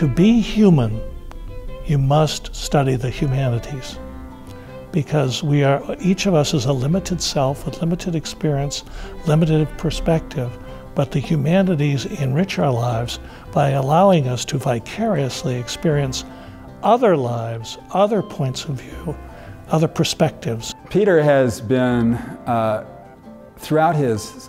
To be human, you must study the humanities, because each of us is a limited self with limited experience, limited perspective, but the humanities enrich our lives by allowing us to vicariously experience other lives, other points of view, other perspectives. Peter has been, throughout his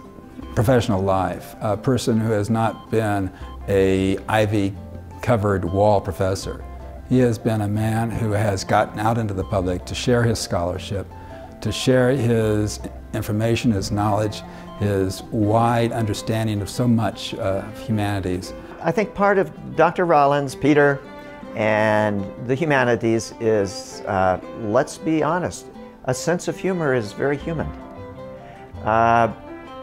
professional life, a person who has not been a ivy-covered wall professor. He has been a man who has gotten out into the public to share his scholarship, to share his information, his knowledge, his wide understanding of so much humanities. I think part of Dr. Rollins, Peter, and the humanities is, let's be honest, a sense of humor is very human.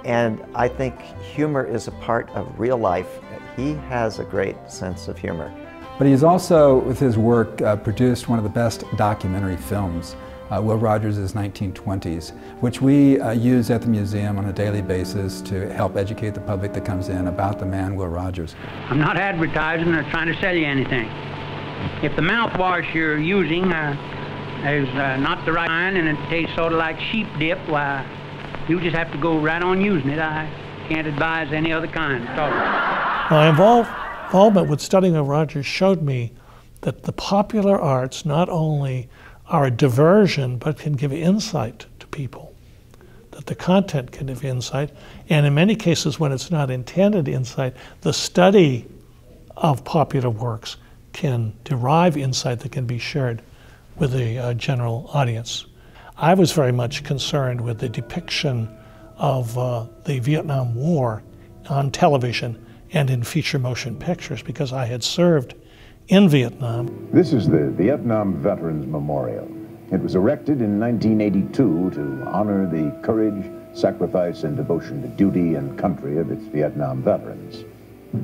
And I think humor is a part of real life. He has a great sense of humor. But he's also, with his work, produced one of the best documentary films, Will Rogers' 1920s, which we use at the museum on a daily basis to help educate the public that comes in about the man Will Rogers. I'm not advertising or trying to sell you anything. If the mouthwash you're using is not the right kind and it tastes sort of like sheep dip, why, you just have to go right on using it. I can't advise any other kind. My involvement with studying Will Rogers showed me that the popular arts not only are a diversion, but can give insight to people, that the content can give insight, and in many cases when it's not intended insight, the study of popular works can derive insight that can be shared with the general audience. I was very much concerned with the depiction of the Vietnam War on television and in feature motion pictures because I had served in Vietnam. This is the Vietnam Veterans Memorial. It was erected in 1982 to honor the courage, sacrifice, and devotion to duty and country of its Vietnam veterans.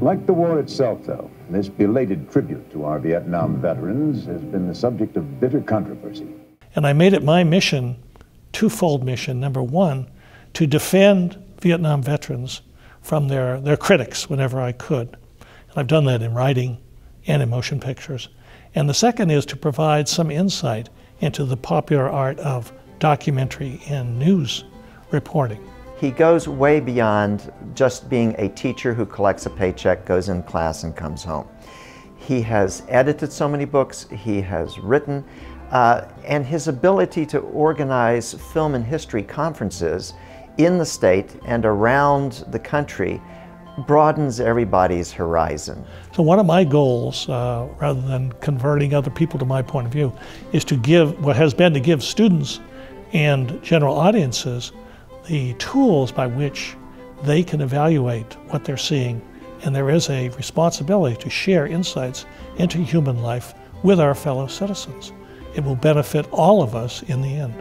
Like the war itself, though, this belated tribute to our Vietnam veterans has been the subject of bitter controversy. And I made it my mission, twofold mission. Number one, to defend Vietnam veterans from their critics whenever I could. And I've done that in writing and in motion pictures. And the second is to provide some insight into the popular art of documentary and news reporting. He goes way beyond just being a teacher who collects a paycheck, goes in class, and comes home. He has edited so many books, he has written, and his ability to organize film and history conferences in the state and around the country broadens everybody's horizon. So one of my goals, rather than converting other people to my point of view, is to give students and general audiences the tools by which they can evaluate what they're seeing. And there is a responsibility to share insights into human life with our fellow citizens. It will benefit all of us in the end.